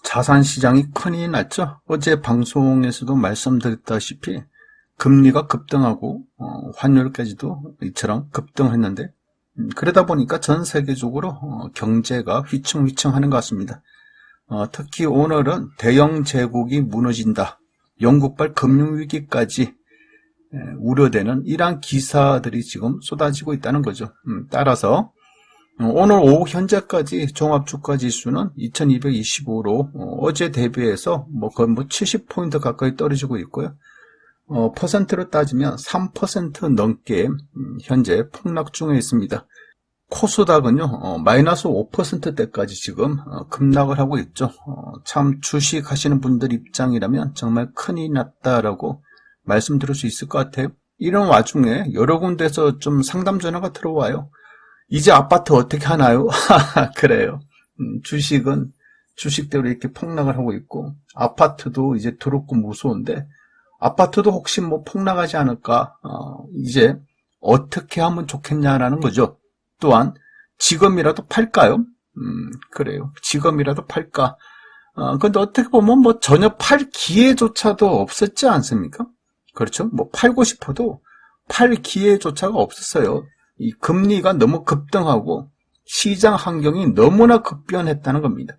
자산시장이 큰일이 났죠. 어제 방송에서도 말씀드렸다시피 금리가 급등하고 환율까지도 이처럼 급등했는데 그러다 보니까 전 세계적으로 경제가 휘청휘청하는 것 같습니다. 특히 오늘은 대영 제국이 무너진다, 영국발 금융위기까지 우려되는 이러한 기사들이 지금 쏟아지고 있다는 거죠. 따라서 오늘 오후 현재까지 종합주가지수는 2225로 어제 대비해서 거의 70포인트 가까이 떨어지고 있고요. 퍼센트로 따지면 3% 넘게 현재 폭락 중에 있습니다. 코스닥은요, 마이너스 5%대까지 지금 급락을 하고 있죠. 참 주식 하시는 분들 입장이라면 정말 큰일이 났다라고 말씀드릴 수 있을 것 같아요. 이런 와중에 여러 군데서 좀 상담 전화가 들어와요. 이제 아파트 어떻게 하나요? 그래요. 주식은 주식대로 이렇게 폭락을 하고 있고, 아파트도 이제 더럽고 무서운데, 아파트도 혹시 폭락하지 않을까? 이제 어떻게 하면 좋겠냐라는 거죠. 또한, 지금이라도 팔까요? 그래요. 지금이라도 팔까? 근데 어떻게 보면 전혀 팔 기회조차도 없었지 않습니까? 그렇죠? 팔고 싶어도 팔 기회조차가 없었어요. 이 금리가 너무 급등하고 시장 환경이 너무나 급변했다는 겁니다.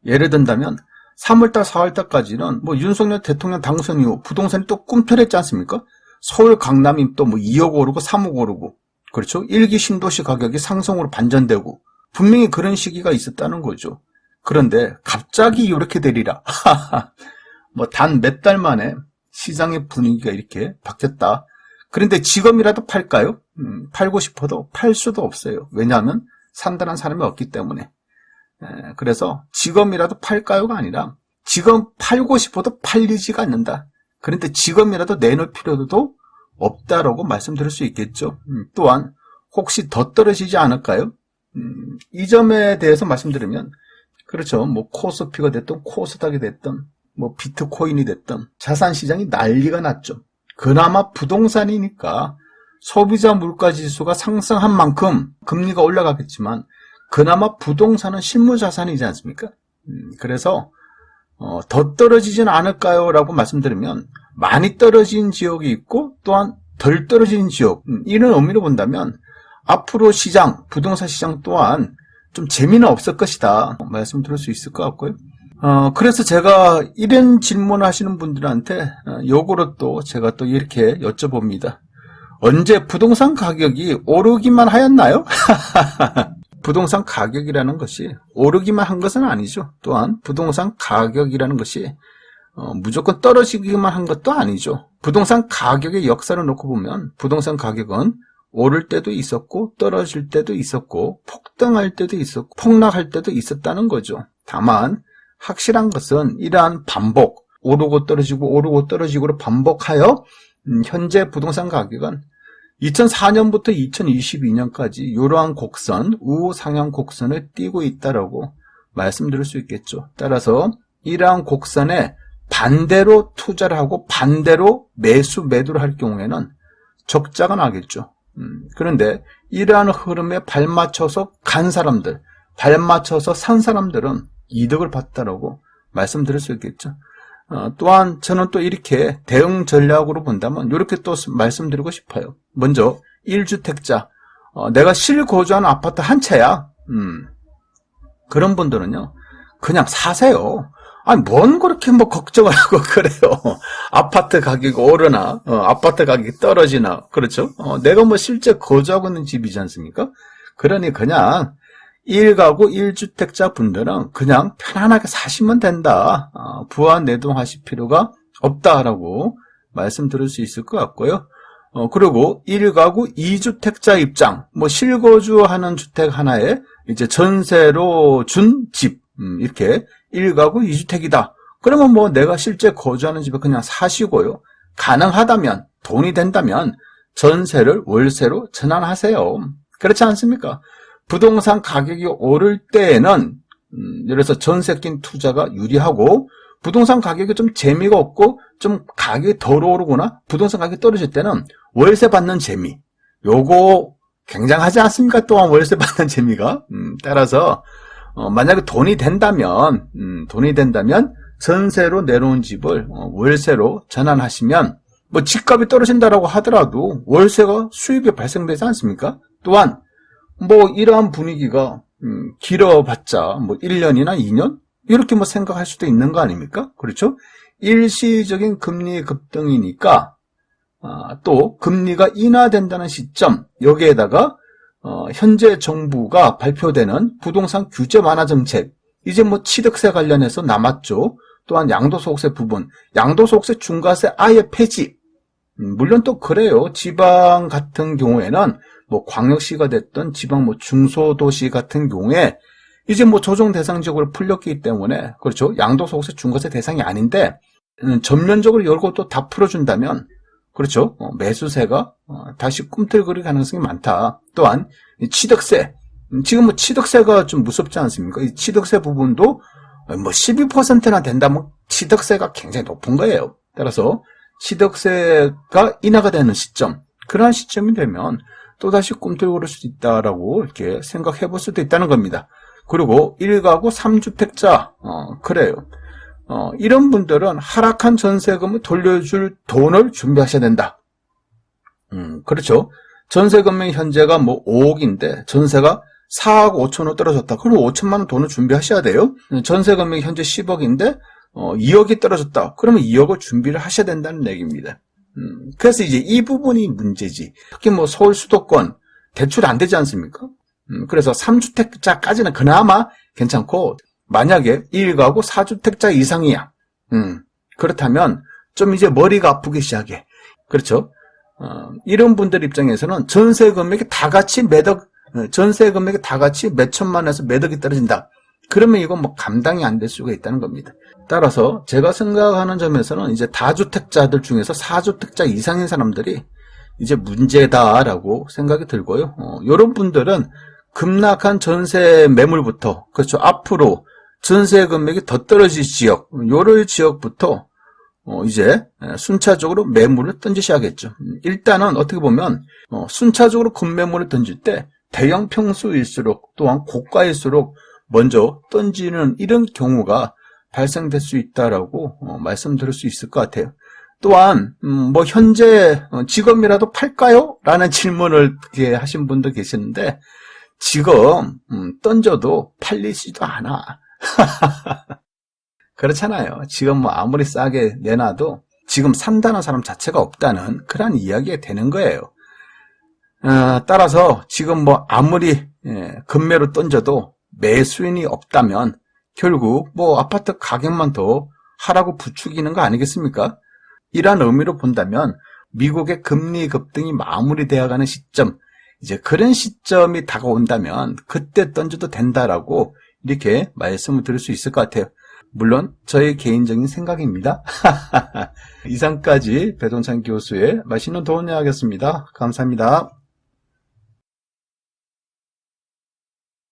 예를 든다면 3월달, 4월달까지는 윤석열 대통령 당선 이후 부동산이 또 꿈틀했지 않습니까? 서울 강남이 또 2억 오르고 3억 오르고, 그렇죠? 1기 신도시 가격이 상승으로 반전되고 분명히 그런 시기가 있었다는 거죠. 그런데 갑자기 이렇게 되리라. 단 몇 달 만에 시장의 분위기가 이렇게 바뀌었다. 그런데 지금이라도 팔까요? 팔고 싶어도 팔 수도 없어요. 왜냐하면 산다는 사람이 없기 때문에. 그래서 지금이라도 팔까요가 아니라 지금 팔고 싶어도 팔리지가 않는다. 그런데 지금이라도 내놓을 필요도 없다라고 말씀드릴 수 있겠죠. 또한 혹시 더 떨어지지 않을까요? 이 점에 대해서 말씀드리면, 그렇죠. 코스피가 됐든 코스닥이 됐든 비트코인이 됐든 자산시장이 난리가 났죠. 그나마 부동산이니까 소비자 물가지수가 상승한 만큼 금리가 올라가겠지만 그나마 부동산은 실무자산이지 않습니까? 그래서 더 떨어지진 않을까요? 라고 말씀드리면 많이 떨어진 지역이 있고 또한 덜 떨어진 지역, 이런 의미로 본다면 앞으로 시장, 부동산 시장 또한 좀 재미는 없을 것이다 말씀드릴 수 있을 것 같고요. 그래서 제가 이런 질문을 하시는 분들한테 역으로 또 제가 또 이렇게 여쭤봅니다. 언제 부동산 가격이 오르기만 하였나요? 부동산 가격이라는 것이 오르기만 한 것은 아니죠. 또한 부동산 가격이라는 것이 무조건 떨어지기만 한 것도 아니죠. 부동산 가격의 역사를 놓고 보면 부동산 가격은 오를 때도 있었고 떨어질 때도 있었고 폭등할 때도 있었고 폭락할 때도 있었다는 거죠. 다만 확실한 것은 이러한 반복, 오르고 떨어지고 오르고 떨어지고를 반복하여 현재 부동산 가격은 2004년부터 2022년까지 이러한 곡선, 우상향 곡선을 띄고 있다라고 말씀드릴 수 있겠죠. 따라서 이러한 곡선에 반대로 투자를 하고 반대로 매도를 할 경우에는 적자가 나겠죠. 그런데 이러한 흐름에 발맞춰서 간 사람들, 발맞춰서 산 사람들은 이득을 봤다라고 말씀드릴 수 있겠죠. 또한 저는 또 이렇게 대응 전략으로 본다면 이렇게 또 말씀드리고 싶어요. 먼저 1주택자, 내가 실거주하는 아파트 한 채야. 그런 분들은요, 그냥 사세요. 아니, 뭔 그렇게 걱정을 하고 그래요. 아파트 가격이 오르나, 아파트 가격이 떨어지나, 그렇죠? 내가 실제 거주하고 있는 집이지 않습니까? 그러니 그냥 1가구 1주택자 분들은 그냥 편안하게 사시면 된다. 부한 내동하실 필요가 없다라고 말씀드릴 수 있을 것 같고요. 그리고 1가구 2주택자 입장, 실거주하는 주택 하나에 이제 전세로 준 집, 이렇게 1가구 2주택이다. 그러면 내가 실제 거주하는 집에 그냥 사시고요. 가능하다면, 돈이 된다면 전세를 월세로 전환하세요. 그렇지 않습니까? 부동산 가격이 오를 때에는 예를 들어서 전세 낀 투자가 유리하고 부동산 가격이 좀 재미가 없고 좀 가격이 덜 오르거나 부동산 가격이 떨어질 때는 월세 받는 재미, 요거 굉장하지 않습니까? 또한 월세 받는 재미가. 따라서 만약에 돈이 된다면 전세로 내놓은 집을 월세로 전환하시면 뭐 집값이 떨어진다라고 하더라도 월세가 수입이 발생되지 않습니까? 또한 뭐 이러한 분위기가 길어봤자 뭐 1년이나 2년 이렇게 뭐 생각할 수도 있는 거 아닙니까? 그렇죠? 일시적인 금리 급등이니까 또 금리가 인하된다는 시점, 여기에다가 현재 정부가 발표되는 부동산 규제 완화 정책, 이제 뭐 취득세 관련해서 남았죠. 또한 양도소득세 부분, 양도소득세 중과세 아예 폐지. 물론 또 그래요. 지방 같은 경우에는 뭐 광역시가 됐던 지방 뭐 중소도시 같은 경우에 이제 뭐 조정 대상 지역으로 풀렸기 때문에 그렇죠. 양도소득세 중과세 대상이 아닌데 전면적으로 열고 또 다 풀어준다면 그렇죠. 매수세가 다시 꿈틀거릴 가능성이 많다. 또한 취득세, 지금 뭐 취득세가 좀 무섭지 않습니까? 이 취득세 부분도 뭐 12%나 된다면 취득세가 굉장히 높은 거예요. 따라서 취득세가 인하가 되는 시점, 그러한 시점이 되면 또다시 꿈틀거릴 수도 있다라고 이렇게 생각해 볼 수도 있다는 겁니다. 그리고 1가구 3주택자, 그래요. 이런 분들은 하락한 전세금을 돌려줄 돈을 준비하셔야 된다. 그렇죠. 전세금이 현재가 뭐 5억인데 전세가 4억 5천원 떨어졌다. 그럼 5천만 원 돈을 준비하셔야 돼요. 전세금이 현재 10억인데 2억이 떨어졌다. 그러면 2억을 준비를 하셔야 된다는 얘기입니다. 그래서 이제 이 부분이 문제지. 특히 뭐 서울 수도권 대출 안 되지 않습니까? 그래서 3주택자까지는 그나마 괜찮고 만약에 1가구 4주택자 이상이야. 그렇다면 좀 이제 머리가 아프기 시작해. 그렇죠? 이런 분들 입장에서는 전세 금액이 다 같이 몇 천만원에서 몇 억이 떨어진다. 그러면 이건 뭐 감당이 안 될 수가 있다는 겁니다. 따라서 제가 생각하는 점에서는 이제 다주택자들 중에서 4주택자 이상인 사람들이 이제 문제다라고 생각이 들고요. 이런 분들은 급락한 전세 매물부터 그렇죠. 앞으로 전세 금액이 더 떨어질 지역, 요럴 지역부터 이제 순차적으로 매물을 던지셔야겠죠. 일단은 어떻게 보면 순차적으로 급매물을 던질 때 대형 평수일수록 또한 고가일수록 먼저 던지는 이런 경우가 발생될 수 있다라고 말씀드릴 수 있을 것 같아요. 또한 뭐 현재 지금이라도 팔까요? 라는 질문을 이렇게 하신 분도 계시는데 지금 던져도 팔리지도 않아. 그렇잖아요. 지금 뭐 아무리 싸게 내놔도 지금 산다는 사람 자체가 없다는 그런 이야기가 되는 거예요. 따라서 지금 뭐 아무리 급매로 던져도 매수인이 없다면 결국 뭐 아파트 가격만 더 하라고 부추기는 거 아니겠습니까? 이런 의미로 본다면 미국의 금리 급등이 마무리되어가는 시점, 이제 그런 시점이 다가온다면 그때 던져도 된다라고 이렇게 말씀을 드릴 수 있을 것 같아요. 물론 저의 개인적인 생각입니다. 이상까지 배동찬 교수의 맛있는 도움 이야기였습니다. 감사합니다.